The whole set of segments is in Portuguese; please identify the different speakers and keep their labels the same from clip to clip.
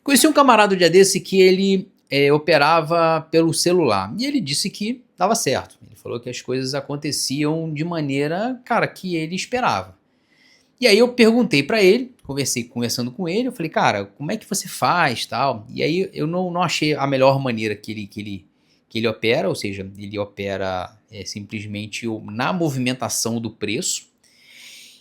Speaker 1: Conheci um camarada um dia desse que ele operava pelo celular e ele disse que dava certo. Ele falou que as coisas aconteciam de maneira, cara, que ele esperava. E aí eu perguntei pra ele, conversando com ele, eu falei, cara, como é que você faz, tal? E aí eu não achei a melhor maneira que ele opera, ou seja, ele opera simplesmente na movimentação do preço.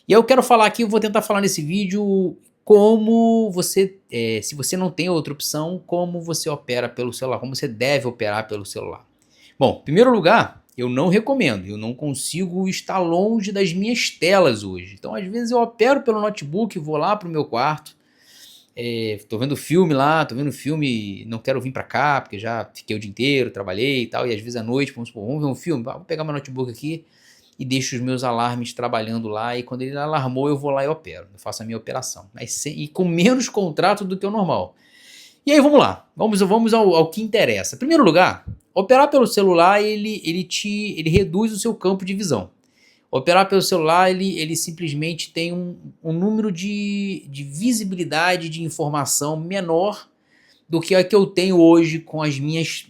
Speaker 1: E aí eu quero falar aqui, eu vou tentar falar nesse vídeo como você, se você não tem outra opção, como você opera pelo celular, como você deve operar pelo celular. Bom, em primeiro lugar, eu não recomendo, eu não consigo estar longe das minhas telas hoje. Então, às vezes eu opero pelo notebook, vou lá pro meu quarto, tô vendo filme lá, tô vendo filme, não quero vir pra cá, porque já fiquei o dia inteiro, trabalhei e tal, e às vezes à noite, vamos supor, vamos ver um filme, vou pegar meu notebook aqui e deixo os meus alarmes trabalhando lá, e quando ele alarmou eu vou lá e opero, eu faço a minha operação, mas e com menos contrato do que o normal. E aí vamos lá, vamos ao que interessa. Em primeiro lugar, operar pelo celular ele reduz o seu campo de visão. Operar pelo celular ele simplesmente tem um número de visibilidade de informação menor do que a que eu tenho hoje com as minhas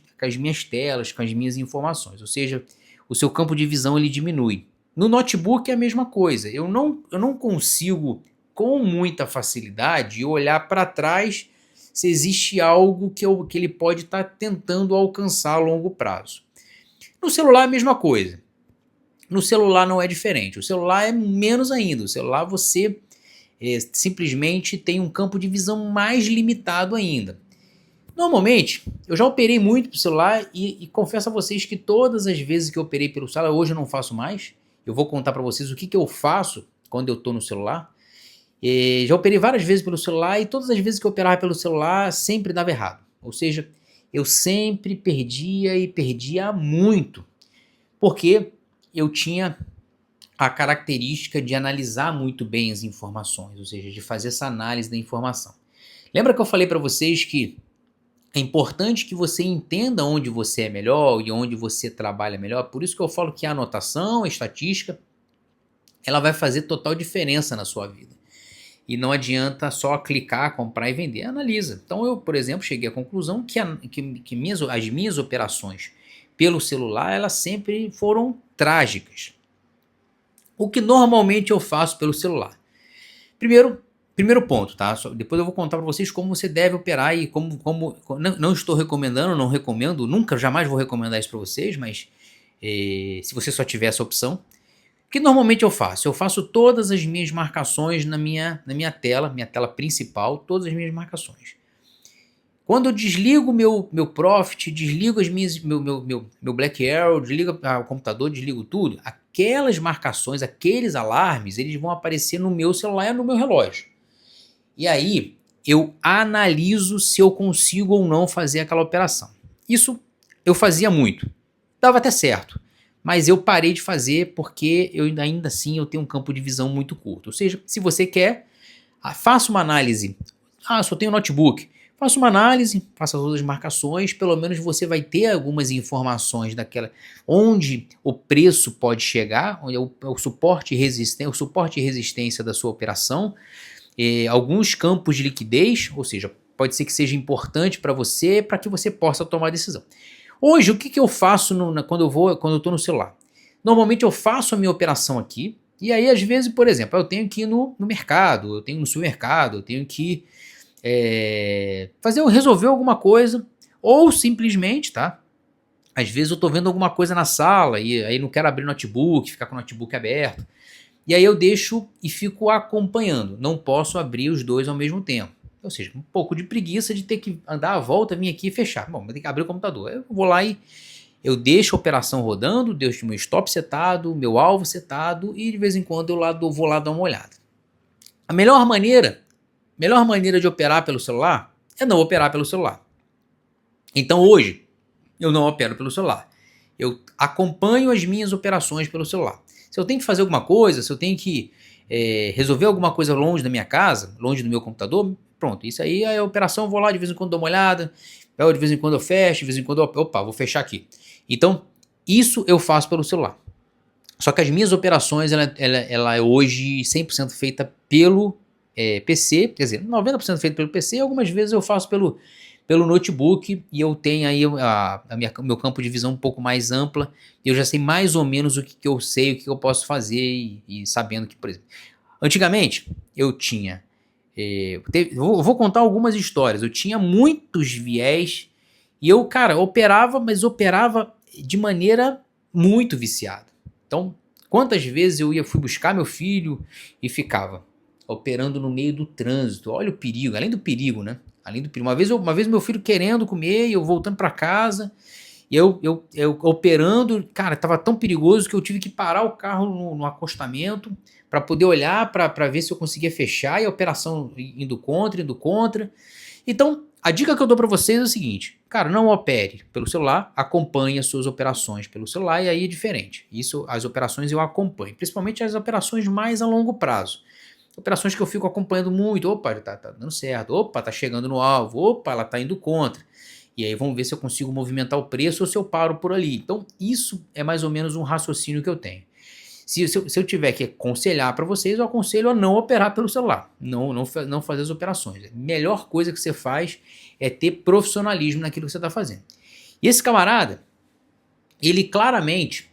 Speaker 1: telas, com as minhas informações. Ou seja, o seu campo de visão ele diminui. No notebook é a mesma coisa. Eu não consigo com muita facilidade olhar para trás se existe algo que ele pode estar tentando alcançar a longo prazo. No celular é a mesma coisa. No celular não é diferente. O celular é menos ainda. O celular você simplesmente tem um campo de visão mais limitado ainda. Normalmente, eu já operei muito pelo celular e confesso a vocês que todas as vezes que eu operei pelo celular, hoje eu não faço mais. Eu vou contar para vocês o que eu faço quando eu estou no celular. Já operei várias vezes pelo celular e todas as vezes que eu operava pelo celular sempre dava errado. Ou seja, eu sempre perdia e perdia muito. Porque eu tinha a característica de analisar muito bem as informações, ou seja, de fazer essa análise da informação. Lembra que eu falei para vocês que é importante que você entenda onde você é melhor e onde você trabalha melhor? Por isso que eu falo que a anotação, a estatística, ela vai fazer total diferença na sua vida. E não adianta só clicar, comprar e vender, analisa. Então eu, por exemplo, cheguei à conclusão que as minhas operações pelo celular, elas sempre foram trágicas. O que normalmente eu faço pelo celular? Primeiro ponto, tá? Depois eu vou contar para vocês como você deve operar e não estou recomendando, não recomendo, nunca, jamais vou recomendar isso para vocês, mas se você só tiver essa opção, o que normalmente eu faço? Eu faço todas as minhas marcações na minha tela principal, todas as minhas marcações. Quando eu desligo meu Profit, desligo meu Black Arrow, desligo o computador, desligo tudo, aquelas marcações, aqueles alarmes, eles vão aparecer no meu celular e no meu relógio. E aí eu analiso se eu consigo ou não fazer aquela operação. Isso eu fazia muito, dava até certo, mas eu parei de fazer porque ainda assim eu tenho um campo de visão muito curto. Ou seja, se você quer, faça uma análise. Só tenho notebook. Faça uma análise, faça todas as marcações, pelo menos você vai ter algumas informações onde o preço pode chegar, onde é o suporte e resistência da sua operação, alguns campos de liquidez, ou seja, pode ser que seja importante para você, para que você possa tomar decisão. Hoje, o que eu faço quando eu estou no celular? Normalmente eu faço a minha operação aqui, e aí às vezes, por exemplo, eu tenho que ir no mercado, eu tenho no supermercado, eu tenho que resolver alguma coisa, ou simplesmente, tá? Às vezes eu tô vendo alguma coisa na sala e aí não quero abrir o notebook, ficar com o notebook aberto. E aí eu deixo e fico acompanhando. Não posso abrir os dois ao mesmo tempo. Ou seja, um pouco de preguiça de ter que andar a volta, vir aqui e fechar. Bom, vou ter que abrir o computador. Eu vou lá e eu deixo a operação rodando, deixo meu stop setado, meu alvo setado e de vez em quando eu vou lá dar uma olhada. A melhor maneira de operar pelo celular é não operar pelo celular. Então hoje eu não opero pelo celular. Eu acompanho as minhas operações pelo celular. Se eu tenho que fazer alguma coisa, se eu tenho que resolver alguma coisa longe da minha casa, longe do meu computador, pronto, isso aí é a operação, eu vou lá de vez em quando dou uma olhada, de vez em quando eu fecho, de vez em quando vou fechar aqui. Então, isso eu faço pelo celular. Só que as minhas operações, ela é hoje 100% feita pelo PC, quer dizer, 90% feito pelo PC, algumas vezes eu faço pelo notebook e eu tenho aí o meu campo de visão um pouco mais ampla, eu já sei mais ou menos o que, que eu sei, o que, que eu posso fazer e sabendo que, por exemplo, antigamente eu tinha, vou contar algumas histórias, eu tinha muitos viés e eu, cara, operava, mas operava de maneira muito viciada. Então, quantas vezes fui buscar meu filho e ficava operando no meio do trânsito. Olha o perigo, além do perigo, né? Além do perigo. Uma vez meu filho querendo comer e eu voltando para casa, e eu operando, cara, tava tão perigoso que eu tive que parar o carro no acostamento para poder olhar para ver se eu conseguia fechar e a operação indo contra, indo contra. Então, a dica que eu dou para vocês é o seguinte, cara, não opere pelo celular, acompanhe as suas operações pelo celular e aí é diferente. Isso, as operações eu acompanho, principalmente as operações mais a longo prazo. Operações que eu fico acompanhando muito, opa, tá dando certo, opa, tá chegando no alvo, opa, ela tá indo contra. E aí vamos ver se eu consigo movimentar o preço ou se eu paro por ali. Então, isso é mais ou menos um raciocínio que eu tenho. Se eu tiver que aconselhar para vocês, eu aconselho a não operar pelo celular, não fazer as operações. A melhor coisa que você faz é ter profissionalismo naquilo que você está fazendo. E esse camarada, ele claramente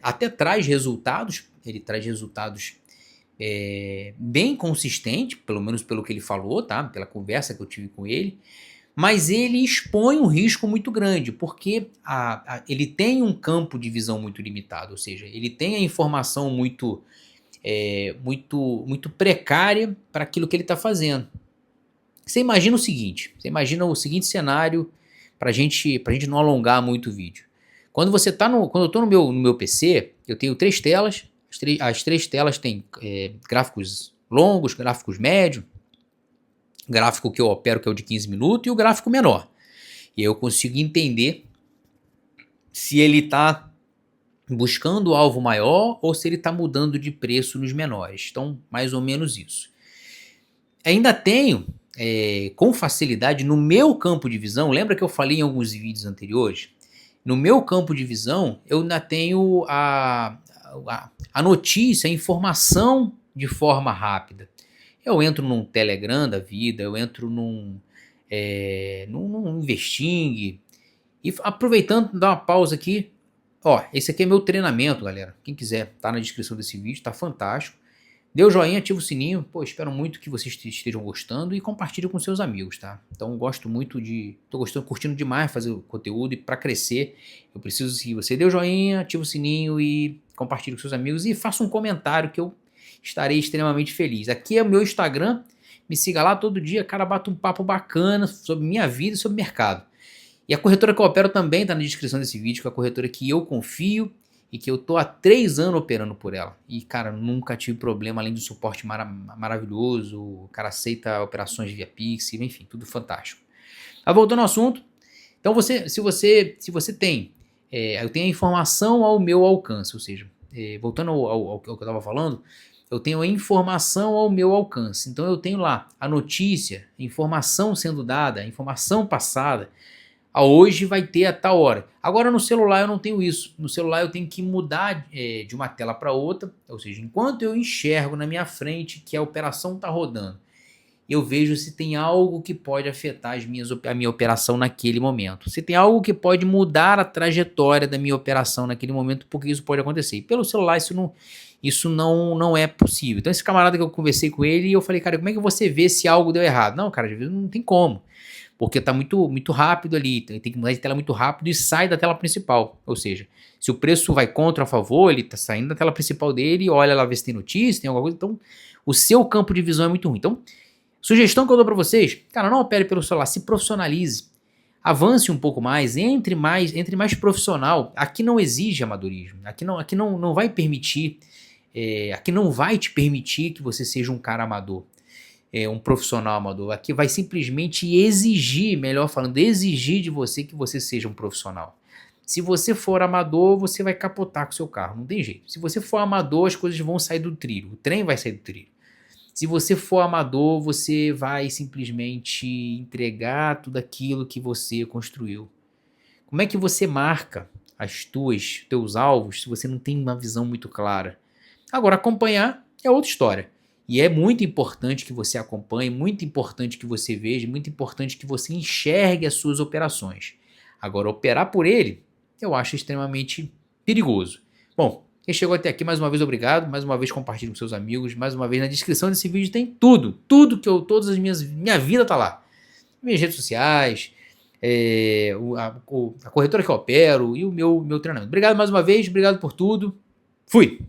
Speaker 1: até traz resultados, ele traz resultados bem consistentes, pelo menos pelo que ele falou, tá? Pela conversa que eu tive com ele, mas ele expõe um risco muito grande, porque ele tem um campo de visão muito limitado, ou seja, ele tem a informação muito precária para aquilo que ele está fazendo. Você imagina o seguinte cenário para gente não alongar muito o vídeo. Quando eu estou no meu PC, eu tenho 3 telas, as 3 telas têm gráficos longos, gráficos médios, gráfico que eu opero que é o de 15 minutos e o gráfico menor. E aí eu consigo entender se ele está buscando o alvo maior ou se ele está mudando de preço nos menores. Então, mais ou menos isso. Ainda tenho, com facilidade, no meu campo de visão, lembra que eu falei em alguns vídeos anteriores? No meu campo de visão, eu ainda tenho a notícia, a informação de forma rápida. Eu entro num Telegram da vida, eu entro num Investing. E aproveitando, dar uma pausa aqui. Ó, esse aqui é meu treinamento, galera. Quem quiser, tá na descrição desse vídeo, tá fantástico. Dê o joinha, ativa o sininho. Pô, espero muito que vocês estejam gostando e compartilhe com seus amigos, tá? Então, gosto muito tô gostando, curtindo demais fazer o conteúdo e para crescer, eu preciso que você dê o joinha, ativa o sininho e compartilhe com seus amigos e faça um comentário que eu estarei extremamente feliz. Aqui é o meu Instagram, me siga lá todo dia, cara, bate um papo bacana sobre minha vida e sobre mercado. E a corretora que eu opero também está na descrição desse vídeo, que é a corretora que eu confio e que eu tô há 3 anos operando por ela. E, cara, nunca tive problema, além do suporte maravilhoso, o cara aceita operações via Pix, enfim, tudo fantástico. Mas voltando ao assunto, então se você tem, eu tenho a informação ao meu alcance, ou seja, voltando ao que eu estava falando, eu tenho a informação ao meu alcance. Então eu tenho lá a notícia, a informação sendo dada, a informação passada, hoje vai ter a tal hora. Agora no celular eu não tenho isso. No celular eu tenho que mudar de uma tela para outra. Ou seja, enquanto eu enxergo na minha frente que a operação está rodando, eu vejo se tem algo que pode afetar a minha operação naquele momento. Se tem algo que pode mudar a trajetória da minha operação naquele momento, porque isso pode acontecer. E pelo celular isso não é possível. Então esse camarada que eu conversei com ele e eu falei, cara, como é que você vê se algo deu errado? Não, cara, às vezes não tem como. Porque está muito rápido ali, tem que mudar de tela muito rápido e sai da tela principal. Ou seja, se o preço vai contra ou a favor, ele está saindo da tela principal dele, olha lá ver se tem notícia, tem alguma coisa. Então, o seu campo de visão é muito ruim. Então, sugestão que eu dou para vocês, cara, não opere pelo celular, se profissionalize. Avance um pouco mais, entre mais profissional. Aqui não exige amadorismo, aqui não vai permitir, aqui não vai te permitir que você seja um cara amador. Um profissional amador, aqui vai simplesmente exigir, melhor falando, exigir de você que você seja um profissional. Se você for amador, você vai capotar com o seu carro, não tem jeito. Se você for amador, as coisas vão sair do trilho, o trem vai sair do trilho. Se você for amador, você vai simplesmente entregar tudo aquilo que você construiu. Como é que você marca teus alvos se você não tem uma visão muito clara? Agora, acompanhar é outra história. E é muito importante que você acompanhe, muito importante que você veja, muito importante que você enxergue as suas operações. Agora, operar por ele, eu acho extremamente perigoso. Bom, quem chegou até aqui, mais uma vez, obrigado. Mais uma vez, compartilhe com seus amigos. Mais uma vez, na descrição desse vídeo tem tudo. Tudo que eu, todas as minha vida tá lá. Minhas redes sociais, a corretora que eu opero e o meu treinamento. Obrigado mais uma vez, obrigado por tudo. Fui!